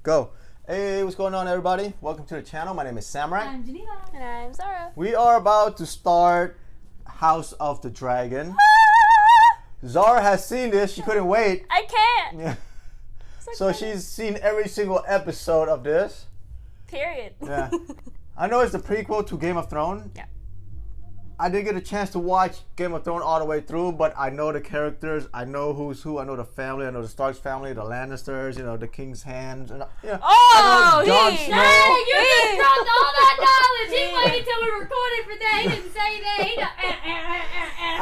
go. Hey, what's going on, everybody? Welcome to the channel. My name is Samurai. I'm Geneva. And I'm Zara. We are about to start House of the Dragon. Zara has seen this. She couldn't wait. I can't. Yeah. So she's seen every single episode of this. Period. Yeah. I know it's the prequel to Game of Thrones. Yeah. I didn't get a chance to watch Game of Thrones all the way through, but I know the characters. I know who's who. I know the family. I know the Starks family, the Lannisters. You know, the King's Hands. And Oh, Jon he- Snow. Hey, you just dropped all that knowledge. He waited till we recorded for that. He didn't say that.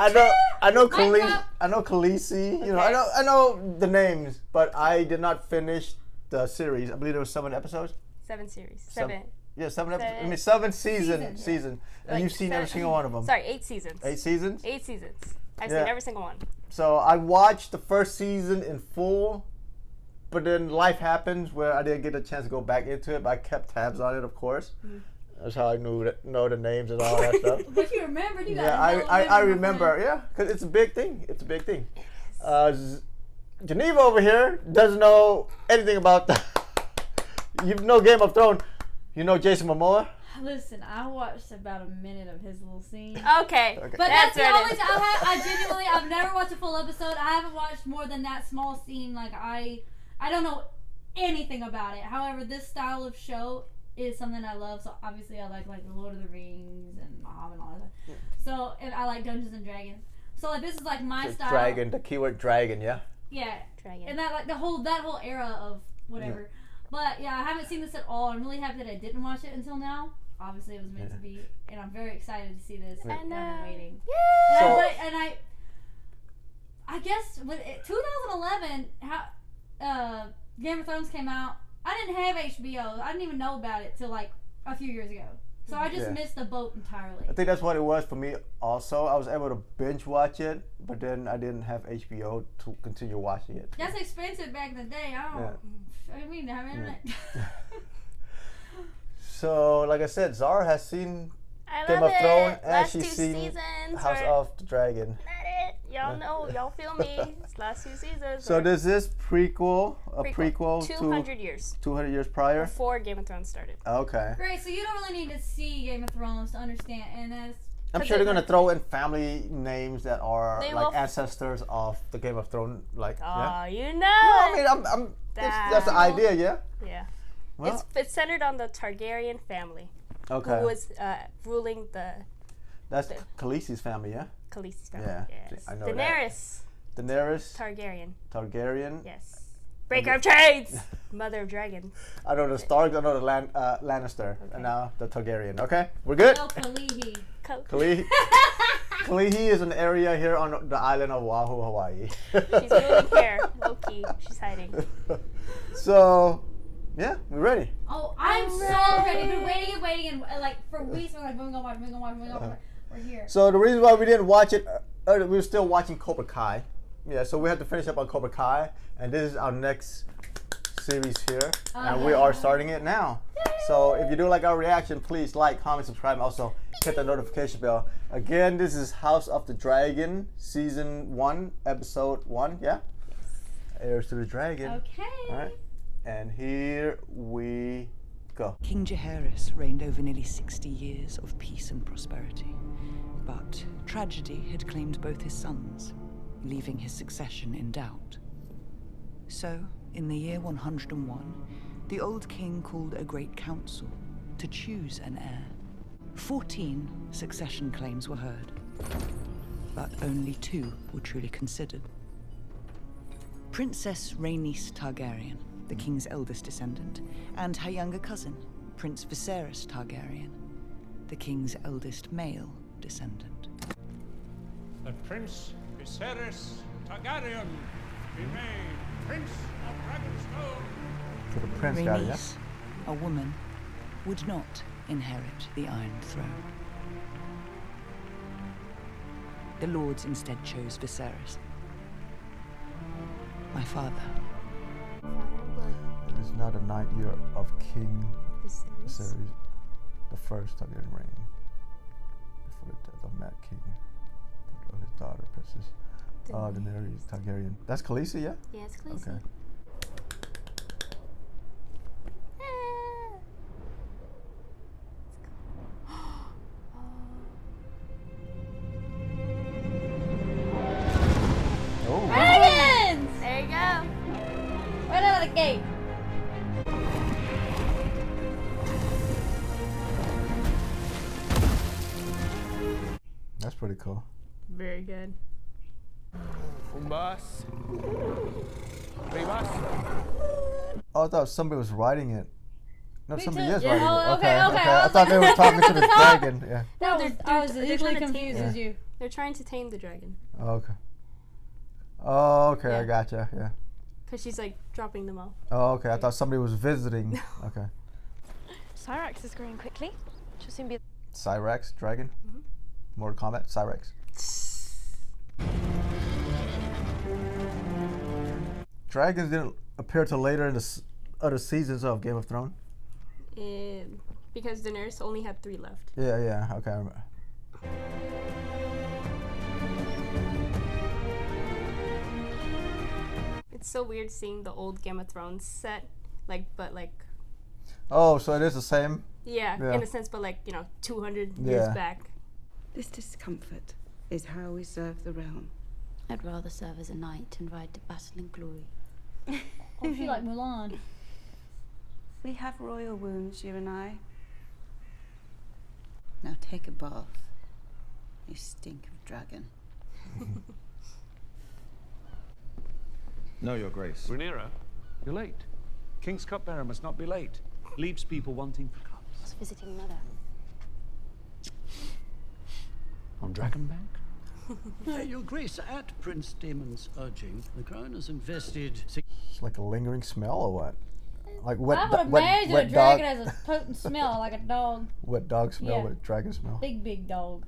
I know Mic Khaleesi. drop. I know Khaleesi. You know, Okay. I know the names, but I did not finish the series. I believe there was 7 episodes. 7 series. Seven. 7. Yeah, 7 episodes. I Seven. mean, 7 Seasons, season. And Like you've seen every 7 single one of them. Sorry, 8 seasons. 8 seasons. 8 seasons. I've Yeah. seen every single one. So I watched the first season in full, but then life happens where I didn't get a chance to go back into it. But I kept tabs on it, of course. Mm-hmm. That's how I know the names and all that stuff. But you remembered. You got Yeah, I remember. Yeah, because it's a big thing. It's a big thing. Geneva over here doesn't know anything about that. You know Game of Thrones. You know Jason Momoa. Listen, I watched about a minute of his little scene. Okay. Okay. But that's the where it only is. time I've never watched a full episode. I haven't watched more than that small scene. Like I don't know anything about it. However, this style of show is something I love. So obviously I like the Lord of the Rings and Hobbit and all that. Yeah. So and I like Dungeons and Dragons. So like this is like my The style. dragon, the keyword dragon, yeah. Yeah. Dragon. And that like that whole era of whatever. Yeah. But yeah, I haven't seen this at all. I'm really happy that I didn't watch it until now. Obviously, it was meant to be, and I'm very excited to see this. Yeah. And I've been waiting. So- I guess with 2011, Game of Thrones came out. I didn't have HBO. I didn't even know about it till like a few years ago. So I just Yeah. missed the boat entirely. I think that's what it was for me also. I was able to binge watch it, but then I didn't have HBO to continue watching it. That's expensive back in the day. I mean, I have internet. So, like I said, Zara has seen I Game love of Thrones it. and Last she's 2 seen seasons. House were of the Dragon. Not it. Y'all know. Y'all feel me. It's last 2 seasons. So were this is prequel 200 years 200 years prior? before Game of Thrones started. Okay. Great. So you don't really need to see Game of Thrones to understand, and that's. I'm sure they're going to throw in family names that are They like will. ancestors of the Game of Thrones. Like, Oh, yeah. you know. No, I mean, that's the idea, yeah? Yeah. Well, It's centered on the Targaryen family, okay. who was ruling the That's Khaleesi's family, yeah? Khaleesi's family. Yeah, Yes. I know Daenerys Daenerys Targaryen. Targaryen. Yes. Breaker of chains. Mother of dragons. I know the Starks, I know the Lannister, and now the Targaryen. Okay, we're good? Oh, Kalihi. Kalihi. Kalihi is an area here on the island of Oahu, Hawaii. She's ruling here. Low-key. She's hiding. So, yeah, we're ready. Oh, I'm so ready. Been waiting and like for weeks. We're like, we're gonna watch. We're here. So the reason why we didn't watch it, we were still watching Cobra Kai. Yeah, so we had to finish up on Cobra Kai, and this is our next series here, and we are starting it now. So if you do like our reaction, please like, comment, subscribe, and also hit the notification bell. Again, this is House of the Dragon, Season 1, Episode 1, yeah? Heirs to the Dragon. Okay. All right, and here we go. King Jaehaerys reigned over nearly 60 years of peace and prosperity. But tragedy had claimed both his sons, leaving his succession in doubt. So, in the year 101, the old king called a great council to choose an heir. 14 succession claims were heard, but only 2 were truly considered. Princess Rhaenys Targaryen, the king's eldest descendant, and her younger cousin, Prince Viserys Targaryen, the king's eldest male descendant. That Prince Viserys Targaryen be made Prince of Dragonstone. So the prince guy, yeah? Rhaenys, a woman, would not inherit the Iron Throne. The lords instead chose Viserys, my father. It is now the 9th year of King Viserys. Viserys, the first Targaryen reign, before the death of Mad King, of his daughter, Princess Daenerys Targaryen. That's Khaleesi, yeah? Yeah, it's Khaleesi. Okay. Yay! That's pretty cool. Very good. Umbas. Rivas. Oh, I thought somebody was writing it. No, Me somebody too. is Yeah, writing oh, it. okay, okay. I thought they were talking to the dragon. Yeah. That was, I was they're equally trying to confused tame as you. They're trying to tame the dragon. Oh, okay. Oh, okay. I Yeah. gotcha. Yeah. Because she's like dropping them off. Oh, okay. I thought somebody was visiting. Okay. Cyrax is growing quickly. She'll soon be. Cyrax, dragon. Mortal Kombat, Cyrax. Dragons didn't appear till later in the other seasons of Game of Thrones. Because Daenerys only had 3 left. Yeah, yeah. Okay, I remember. It's so weird seeing the old Game of Thrones set, but Oh, so it is the same. yeah, Yeah. in a sense, but 200 years Yeah. back. This discomfort is how we serve the realm. I'd rather serve as a knight and ride to battle in glory. Oh, she like Mulan. We have royal wounds, you and I. Now take a bath. You stink of dragon. No, Your Grace. Rhaenyra, you're late. King's cupbearer must not be late. Leaves people wanting for cups. I was visiting mother. On Dragonbank? Your Grace, at Prince Daemon's urging, the Crown has invested. It's like a lingering smell or what? Like wet, I would wet, imagine wet a dog, dragon has a potent smell, like a dog. wet dog smell, Yeah. wet dragon smell. Big dog.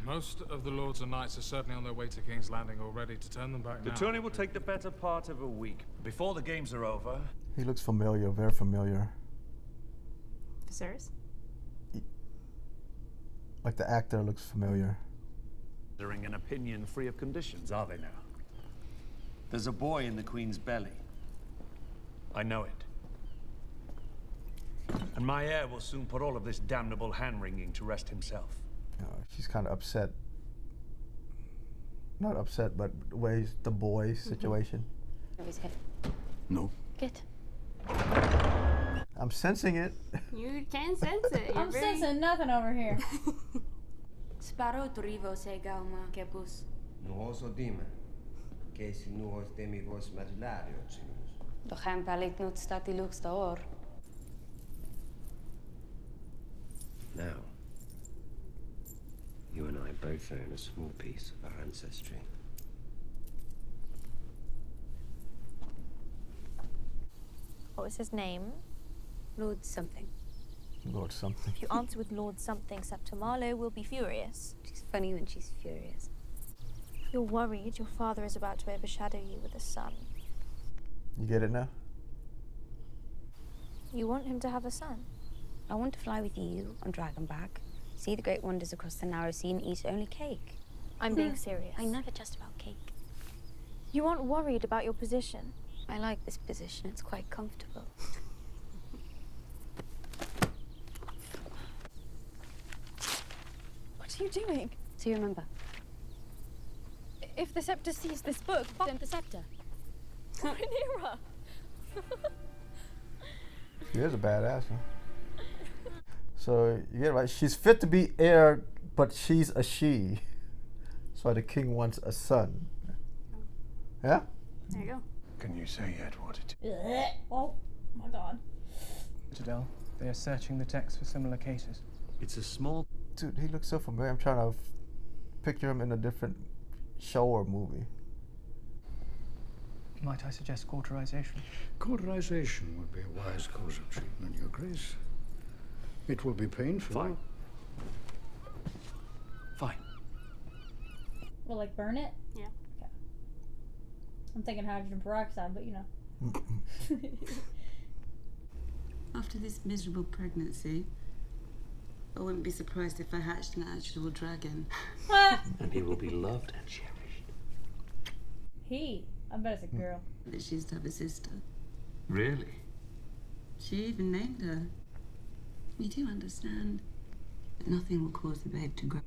Most of the lords and knights are certainly on their way to King's Landing already. To turn them back The now. tourney will take the better part of a week. Before the games are over, He looks familiar, very familiar. Viserys? Like the actor looks familiar. considering an opinion free of conditions, are they now? There's a boy in the Queen's belly. I know it. And my heir will soon put all of this damnable hand-wringing to rest himself. She's kind of upset. Not upset, but ways the boy situation. No. Good. I'm sensing it. You can sense it. I'm sensing nothing over here. Sparrow trivo se gauma kepus. Nuhos odime. Kesi nuhos demivos madulario cinus. Dochem paliknut stati lux daor. Now, you and I both own a small piece of our ancestry. What was his name? Lord something. Lord something. If you answer with Lord something, Septimalo will be furious. She's funny when she's furious. You're worried your father is about to overshadow you with a son. You get it now? You want him to have a son? I want to fly with you on Dragonback, see the great wonders across the narrow sea and eat only cake. I'm being serious. I never just about cake. You aren't worried about your position. I like this position, it's quite comfortable. What are you doing? So you remember? If the scepter sees this book, Fuck the scepter. Rhaenyra! She is a badass, huh? So, you get it right. She's fit to be heir, but she's a she. So the king wants a son. Yeah? There you go. Can you say yet what it Oh my god. Citadel. They are searching the text for similar cases. It's a small... Dude, he looks so familiar. I'm trying to picture him in a different show or movie. Might I suggest cauterization? Cauterization would be a wise course of treatment, Your Grace. It will be painful. Fine. Fine. Well, like burn it? Yeah. Okay. I'm thinking hydrogen peroxide, but you know. After this miserable pregnancy, I wouldn't be surprised if I hatched an actual dragon. And he will be loved and cherished. I bet it's a girl. That she used to have a sister. Really? She even named her. You do understand that nothing will cause the babe to grow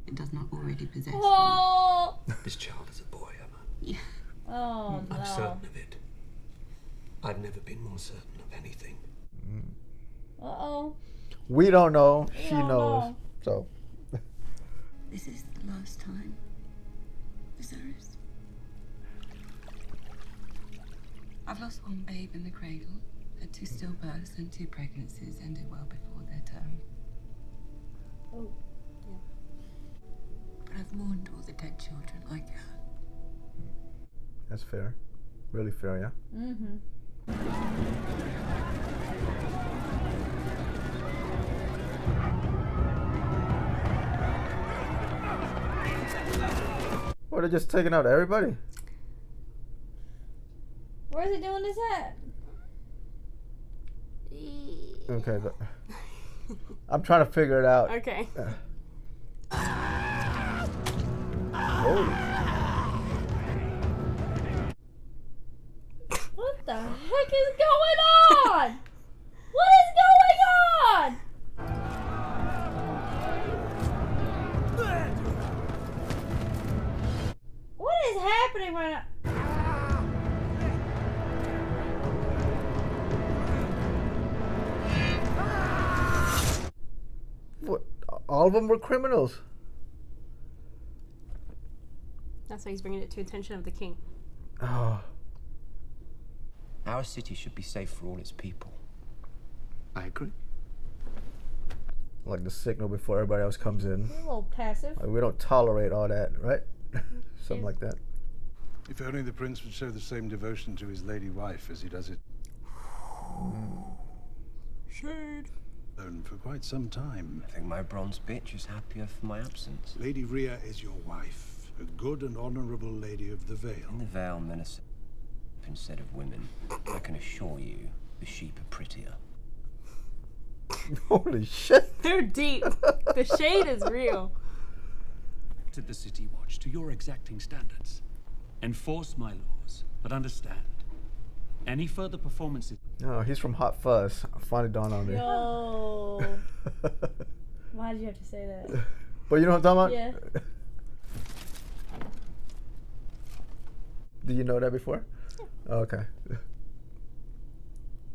it does not already possess. Oh! This child is a boy, Emma. Yeah. Oh no. I'm certain of it. I've never been more certain of anything. Uh-oh. We don't know. She don't knows. know. So. This is the last time, Viserys. I've lost one babe in the cradle, had 2 stillbirths, and 2 pregnancies ended well before their term. Oh. Yeah. But I've mourned all the dead children I can. That's fair. Really fair, yeah? Mm-hmm. What, they're just taking out everybody? Where's he doing this at? Okay. I'm trying to figure it out. Okay. Holy. What the heck is going on? What is going on? What is happening right now? What? All of them were criminals. That's why he's bringing it to attention of the king. Oh. Our city should be safe for all its people. I agree. Like the signal before everybody else comes in. You're a little passive. Like, we don't tolerate all that, right? Something like that. If only the prince would show the same devotion to his lady wife as he does it. Shade. Known for quite some time. I think my bronze bitch is happier for my absence. Lady Rhea is your wife, a good and honorable lady of the Vale. In the Vale, men are instead of women. I can assure you, the sheep are prettier. Holy shit. They're deep. The shade is real. To the City Watch to your exacting standards. Enforce my laws, but understand. Any further performances... No, he's from Hot Fuzz. Finally dawned on me. Yo. Why did you have to say that? But you know what I'm talking Yeah. about? Did you know that before? Yeah. Oh, okay.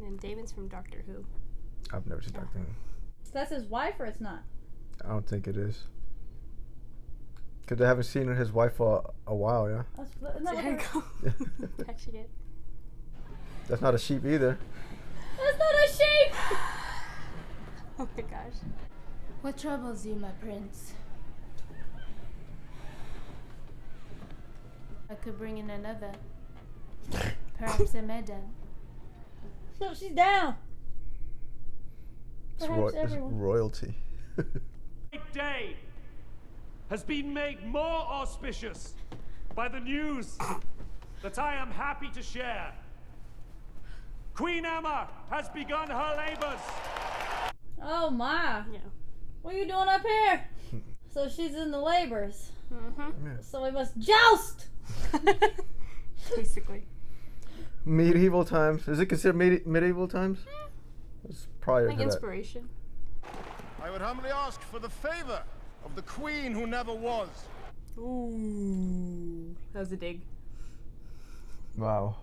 And Damon's from Doctor Who. I've never seen Doctor Who. That's his wife or it's not? I don't think it is. Because I haven't seen his wife for a while, yeah? There you go. Catching it. That's not a sheep either. That's not a sheep! Oh my gosh. What troubles you, my prince? I could bring in another. Perhaps a maiden. So she's down. It's, Perhaps it's everyone. royalty. Day has been made more auspicious by the news that I am happy to share. Queen Emma has begun her labors. Oh my. Yeah. What are you doing up here? So she's in the labors. Mm-hmm. Yeah. So we must joust! Basically. Medieval times. Is it considered medieval times? It's prior Like to inspiration. I would humbly ask for the favor of the queen who never was. Ooh. That was a dig. that. Wow.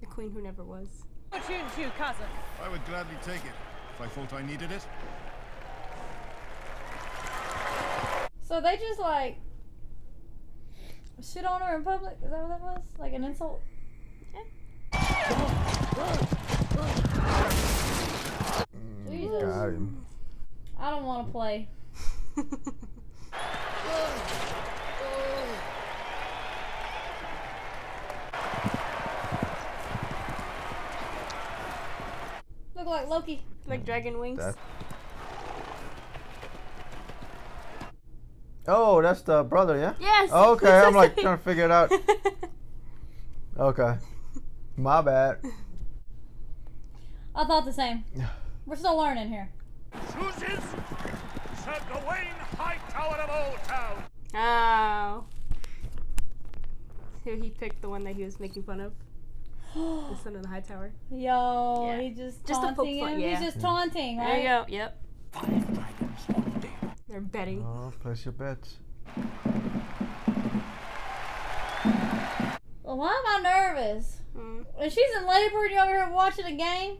The queen who never was. You, cousin. I would gladly take it if I thought I needed it. So they just like shit on her in public? Is that what that was? Like an insult? Jesus. Got him. I don't want to play. Look like Loki. Like dragon wings. Oh, that's the brother, yeah? Yes. Okay, I'm like trying to figure it out. Okay. My bad. I thought the same. We're still learning here. Chooses Sir Gawain Hightower of Old Town. Oh. So he picked the one that he was making fun of. The son of the Hightower. Yo, Yeah. he just Just to poke taunting fun, him. yeah. He's just taunting, right? There you go. Yep. They're betting. Oh, place your bets. Well, why am I nervous? When she's in labor and you're over here watching a game.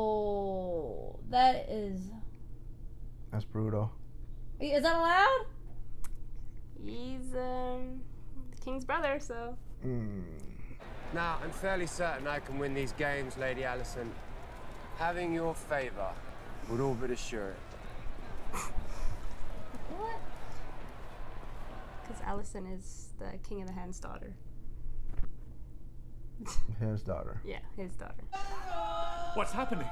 Oh, that is. That's brutal. Is that allowed? He's the king's brother, so. Now, I'm fairly certain I can win these games, Lady Alicent. Having your favor would all but assure it. What? Because Alicent is the King of the Hand's daughter. His daughter. Yeah, his daughter. What's happening?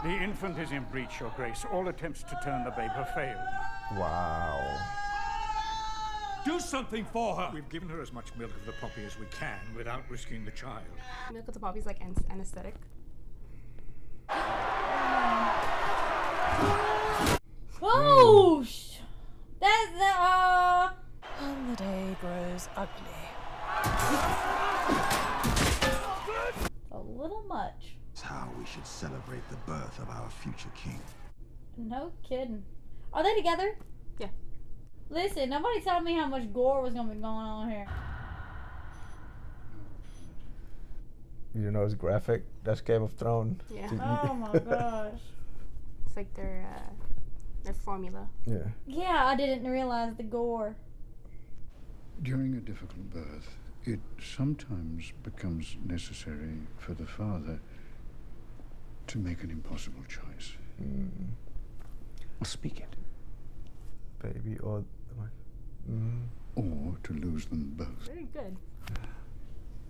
The infant is in breach, Your Grace. All attempts to turn the babe have failed. Wow. Do something for her! We've given her as much milk of the poppy as we can without risking the child. Milk of the poppy is like anesthetic. Oh, that's the And the day grows ugly. a little much. It's how we should celebrate the birth of our future king. No kidding. Are they together? Yeah. Listen, nobody told me how much gore was gonna be going on here. You know it's graphic. That's Game of Thrones. Yeah. Oh my gosh. It's like their formula. Yeah. Yeah, I didn't realize the gore. During a difficult birth, it sometimes becomes necessary for the father to make an impossible choice. Well, speak it. Baby or... Or to lose them both. Very good.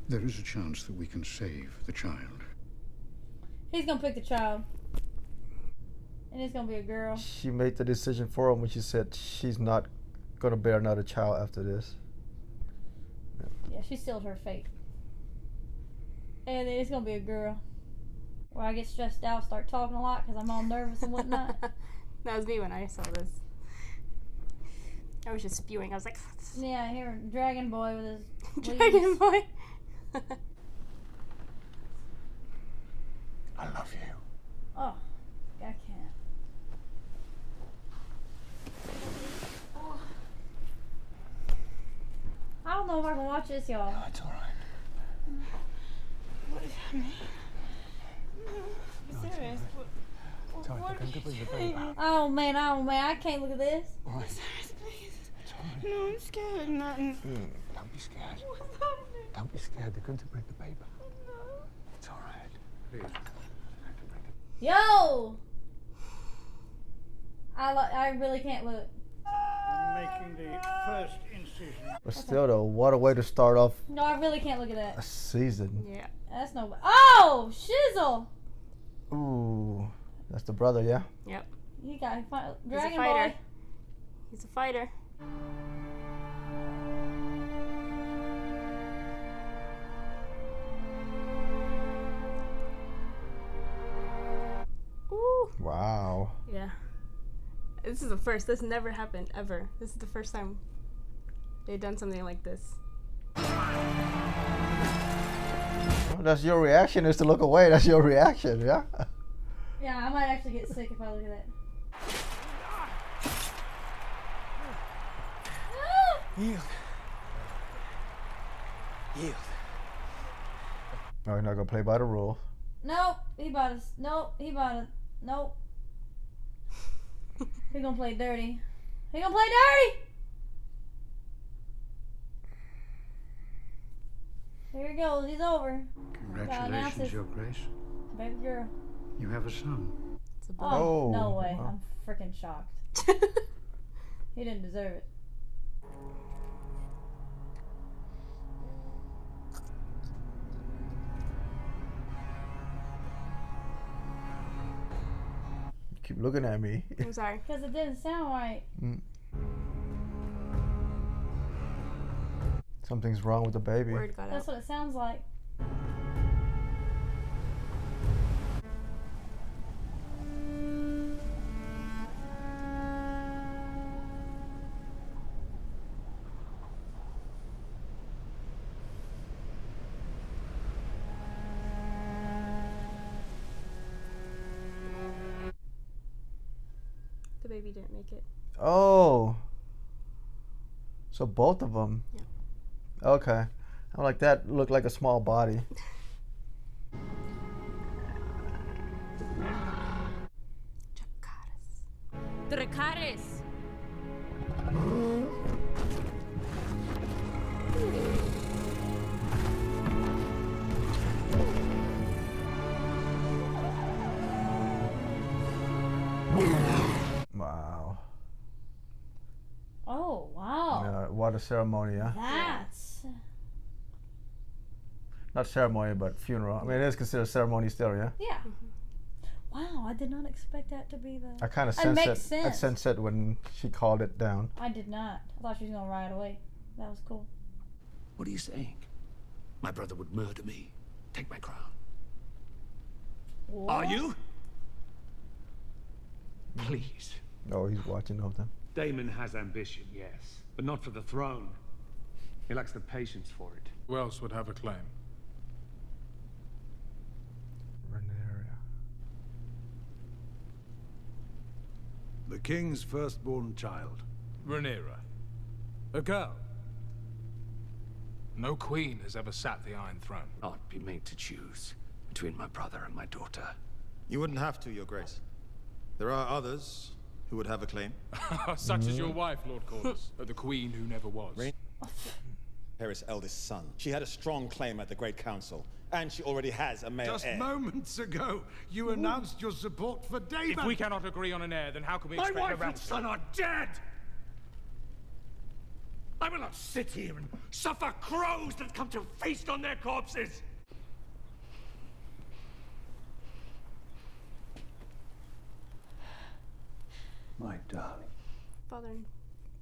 There is a chance that we can save the child. He's gonna pick the child. And it's gonna be a girl. She made the decision for him when she said she's not gonna bear another child after this. Yeah, she sealed her fate. And it's gonna be a girl. Where I get stressed out, start talking a lot because I'm all nervous and whatnot. That was me when I saw this. I was just spewing. I was like, yeah, here, Dragon Boy with his Dragon leaves. Boy. I love you. Oh, I can't. Oh. I don't know if I can watch this, y'all. No, it's all right. What is happening? No, serious. Sorry, What I'm going to bring the baby back. Oh man, I can't look at this. All right. Serious, please. It's all right. No, I'm scared. Nothing. Don't be scared. What's happening? Don't be scared. They're going to bring the baby back. No. It's all right. Please. Yo! I really can't look. I'm making the first incision. But still though, what a way to start off No, I really can't look at a that. season. Yeah. That's no. Oh, shizzle! Ooh. That's the brother, yeah? Yep. He got He's Dragon a fighter. Boy. He's a fighter. Ooh. Wow. Yeah. This is the first. This never happened ever. This is the first time they've done something like this. Well, that's your reaction is to look away. That's your reaction, yeah? Yeah, I might actually get sick if I look at that. Yield. Yield. No, you're not gonna play by the rules. Nope, he about to. Nope, he about to. Nope. He gonna play dirty. He gonna play dirty. Here he goes. He's over. Congratulations, Your Grace. Baby girl. You have a son. It's a boy. Oh, no way. wow. I'm freaking shocked. He didn't deserve it. You keep looking at me. I'm sorry. Because it didn't sound right. Something's wrong with the baby. Word got That's out. what it sounds like. The baby didn't make it. Oh. So both of them. Yeah. Okay. I'm like, that looked like a small body. Dracarys. Wow. Oh, wow. Yeah, water ceremony, yeah? That's... Not ceremony, but funeral. I mean, it is considered ceremony still, yeah? Yeah. Wow, I did not expect that to be the... I kind of It sensed makes it. sense. I sensed it when she called it down. I did not. I thought she was going to ride away. That was cool. What are you saying? My brother would murder me. Take my crown. What? Are you? Please. Oh, he's watching of them. Daemon has ambition, yes, but not for the throne. He lacks the patience for it. Who else would have a claim? The king's firstborn child. Rhaenyra. A girl. No queen has ever sat the Iron Throne. I'd be made to choose between my brother and my daughter. You wouldn't have to, Your Grace. There are others who would have a claim. Such as your wife, Lord Corlys, the queen who never was. Paris' eldest son. She had a strong claim at the Great Council, and she already has a male Just heir. moments ago, you announced your support for Daemon. If we cannot agree on an heir, then how can we My expect wife a and son are dead! I will not sit here and suffer crows that come to feast on their corpses! My darling. Father.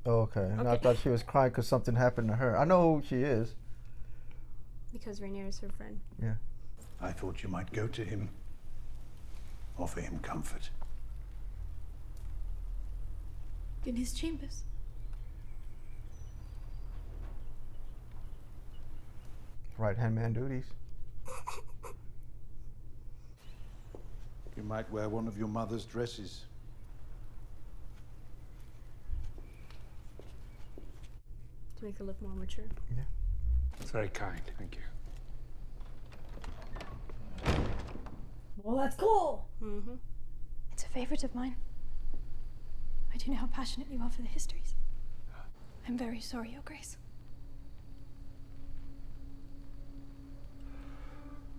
Oh, okay. And I thought she was crying because something happened to her. I know who she is. Because Rhaenyra is her friend. Yeah. I thought you might go to him. Offer him comfort. In his chambers. Right-hand man duties. You might wear one of your mother's dresses. To make her look more mature. Yeah. That's very kind, thank you. Well, that's cool. Mm-hmm. It's a favorite of mine. I do know how passionate you are for the histories. I'm very sorry, Your Grace.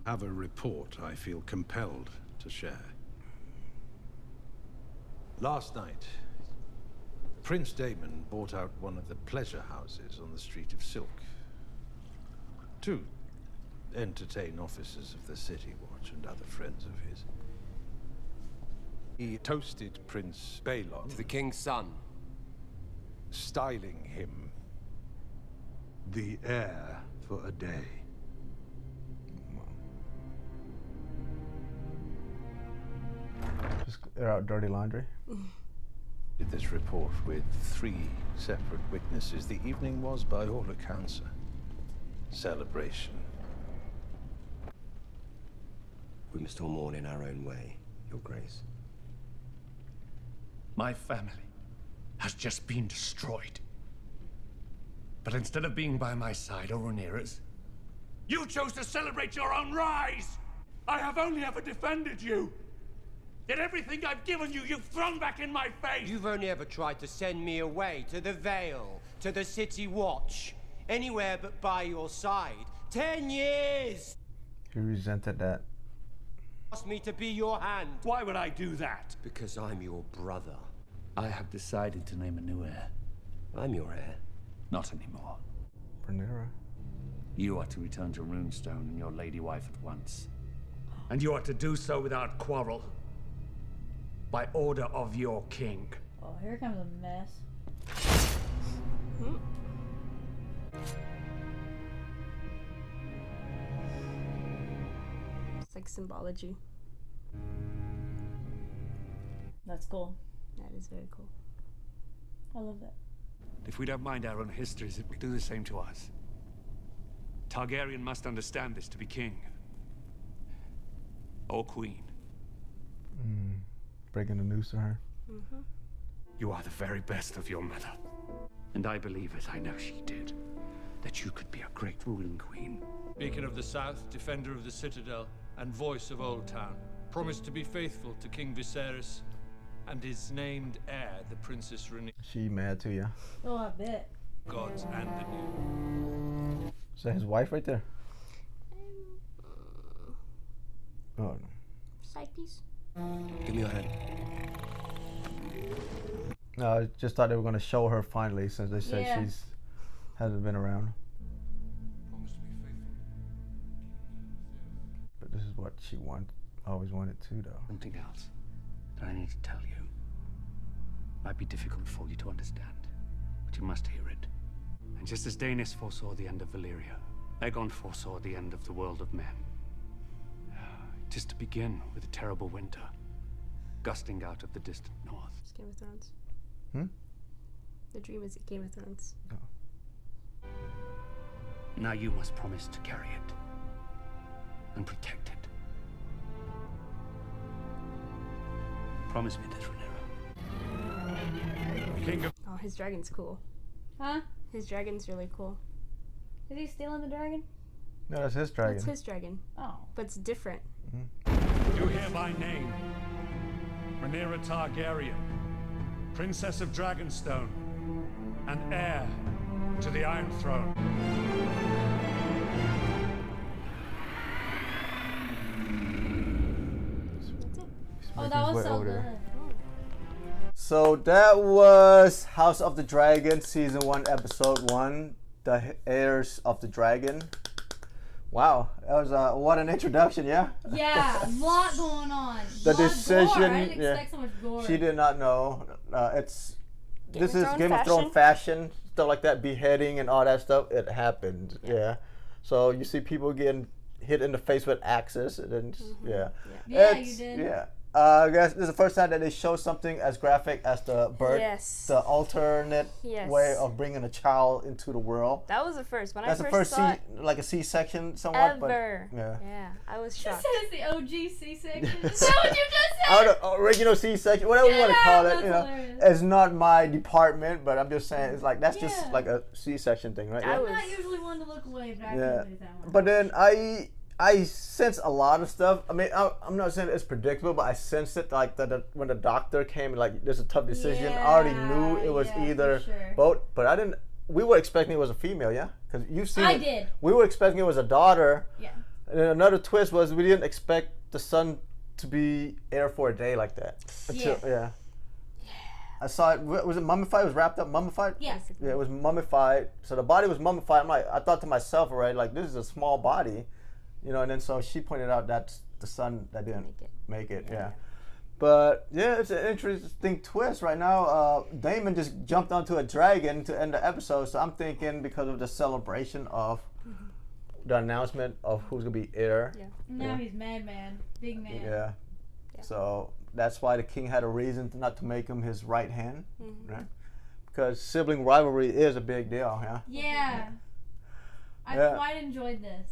Have a report I feel compelled to share. Last night, Prince Daemon bought out one of the pleasure houses on the Street of Silk to entertain officers of the City Watch and other friends of his. He toasted Prince Balon To the king's son. styling him the heir for a day. Just air out dirty laundry. Did this report with 3 separate witnesses. The evening was, by all accounts, a celebration. We must all mourn in our own way, Your Grace. My family has just been destroyed. But instead of being by my side or Rhaenyra's, you chose to celebrate your own rise! I have only ever defended you! Yet everything I've given you, you've thrown back in my face! You've only ever tried to send me away to the Vale, to the City Watch. Anywhere but by your side. 10 years! He resented that. Asked me to be your hand. Why would I do that? Because I'm your brother. I have decided to name a new heir. I'm your heir. Not anymore. Rhaenyra. You are to return to Runestone and your lady wife at once. And you are to do so without quarrel. By order of your king. Oh, here comes a mess. It's like symbology. That's cool. That is very cool. I love that. If we don't mind our own histories, it will do the same to us. Targaryen must understand this to be king. Or queen. Breaking the news to her. You are the very best of your mother. And I believe, as I know she did, that you could be a great ruling queen. Beacon of the South, defender of the Citadel, and voice of Old Town, promised to be faithful to King Viserys and his named heir, the Princess Rhaenyra. She mad too, yeah. Oh, I bet. Gods and the new. Is that his wife right there? Oh no. Side piece. Give me your hand. No, I just thought they were gonna show her finally, since they said she's hasn't been around. Promised to be faithful. But this is what she always wanted too, though. Something else that I need to tell you. Might be difficult for you to understand, but you must hear it. And just as Daenerys foresaw the end of Valyria, Aegon foresaw the end of the world of men. Just to begin with a terrible winter, gusting out of the distant north. It's Game of Thrones. Hmm? The dream is Game of Thrones. Oh. Now you must promise to carry it and protect it. Promise me this, Rhaenyra. King of... Oh, his dragon's cool. Huh? His dragon's really cool. Is he stealing the dragon? No, that's his dragon. That's his dragon. Oh. But it's different. You hereby name Rhaenyra Targaryen, Princess of Dragonstone, and heir to the Iron Throne. Oh, that was so good. So that was House of the Dragon, Season 1, Episode 1, The Heirs of the Dragon. Wow, that was what an introduction, yeah? Yeah, a lot going on. The decision, gore. I didn't expect so much gore. She did not know. This is Game of fashion. Thrones fashion, stuff like that, beheading and all that stuff. It happened, yeah. So you see people getting hit in the face with axes, and then yeah. Yeah, you did. Yeah. I guess this is the first time that they show something as graphic as the birth, Yes. the alternate Yes. way of bringing a child into the world. That was the first. When That's I the first first saw it, like a C-section, somewhat. ever. But, yeah. Yeah, I was She shocked. says the OG C-section. Is that what you just I said? don't know, original C-section, whatever you want to call it. that's You know, hilarious. it's not my department, but I'm just saying it's like that's just Yeah. like a C-section thing, right? I'm not usually one to look away, but I Yeah. can do that one. But then I sense a lot of stuff. I mean, I'm not saying it's predictable, but I sensed it like when the doctor came, like there's a tough decision. I already knew it was either both, but I didn't. We were expecting it was a female, yeah, because you've seen. I did. We were expecting it was a daughter. Yeah. And then another twist was we didn't expect the son to be air for a day like that. Until, yeah. I saw it. Was it mummified? It was wrapped up, mummified. Yeah. Yeah, it was mummified. So the body was mummified. I thought to myself, already, like this is a small body. You know, and then so she pointed out that's the son that didn't make it. Yeah. But yeah, it's an interesting twist right now. Daemon just jumped onto a dragon to end the episode, so I'm thinking because of the celebration of the announcement of who's gonna be heir. Yeah. Now he's mad man, big man. Yeah. So that's why the king had a reason not to make him his right hand, right? Because sibling rivalry is a big deal, yeah. Yeah. I Yeah. quite enjoyed this.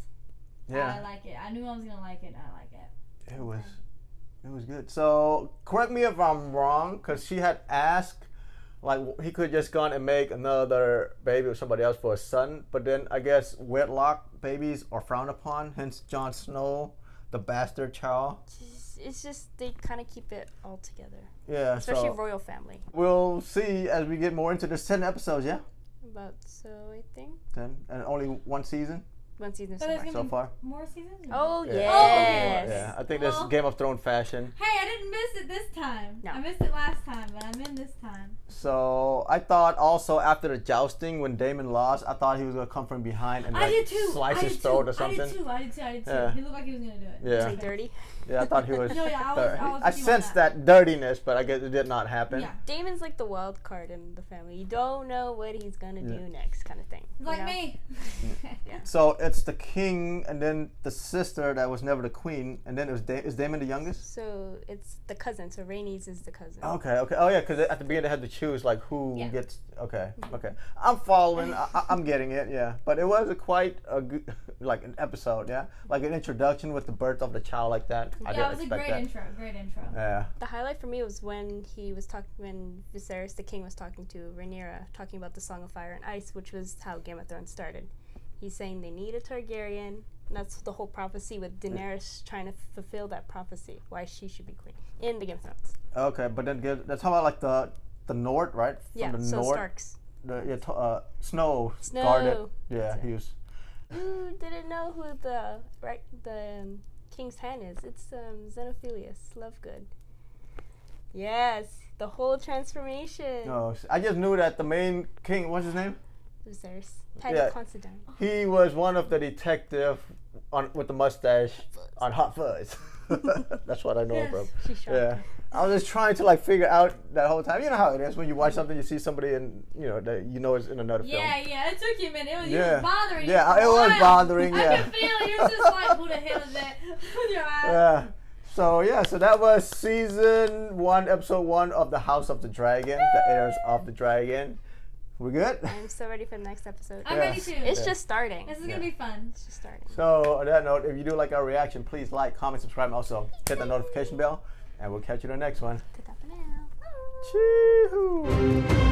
Yeah. I like it. I knew I was gonna like it, and I like it. It was good. So correct me if I'm wrong, because she had asked, like he could just gone and make another baby with somebody else for a son, but then I guess wedlock babies are frowned upon. Hence Jon Snow, the bastard child. It's just they kind of keep it all together. Yeah. Especially so royal family. We'll see as we get more into this 10 episodes. Yeah. About so I think 10 and only one season. one season So there's gonna so be far. more seasons? Oh Yeah. yes. Yeah, I think that's Well- Game of Thrones fashion. Hey, I didn't miss it this time. No. I missed it last time, but I'm in this time. So I thought also after the jousting when Daemon lost, I thought he was gonna come from behind and I like did too. slice I his did throat too. or something. I did too. Yeah. He looked like he was gonna do it. Yeah. Say dirty. Yeah, I thought he was. No, yeah, I was dirty. with you I on sensed that dirtiness, but I guess it did not happen. Yeah. Damon's like the wild card in the family. You don't know what he's gonna do next, kind of thing. Like you know? me. Yeah. So it's the king and then the sister that was never the queen, and then it was is Daemon the youngest? So it's the cousin. So Rhaenys is the cousin. Okay. Oh yeah, because at the beginning they had to choose like who gets. Okay. I'm following. I'm getting it. Yeah, but it was quite a good, like an episode. Yeah, like an introduction with the birth of the child like that. I Yeah, didn't it was a expect great that. intro. Great intro. Yeah. The highlight for me was when Viserys the King was talking to Rhaenyra, talking about the Song of Fire and Ice, which was how Game of Thrones started. He's saying they need a Targaryen. And that's the whole prophecy with Daenerys trying to fulfill that prophecy, why she should be queen in the Game of Thrones. Okay, but then that's how about like the North, right? Yeah, From the so North. Starks. Snow Snow. guarded. Yeah, he was. You didn't know who the King's Hand is. It's Xenophilius Lovegood. Yes, the whole transformation. No, I just knew that the main king, what's his name? Viserys. Paddy Yeah. Considine. He was one of the detective with the mustache on Hot Fuzz. That's what I know him from. She shot Yeah. I was just trying to like figure out that whole time. You know how it is when you watch something, you see somebody and that you know it's in another film. Yeah, it took you a minute. It was, you Yeah. was bothering you. Yeah, for a it was while. bothering, I yeah. could feel it. You was just like, who the hell is that? With your eyes. Yeah. So that was season 1, episode 1 of the House of the Dragon, the Heirs of the Dragon. We good? I'm so ready for the next episode. I'm ready too. It's just starting. This is gonna be fun. It's just starting. So on that note, if you do like our reaction, please like, comment, subscribe, and also hit the notification bell. And we'll catch you in the next one. Ta-ta for now. Chee-hoo.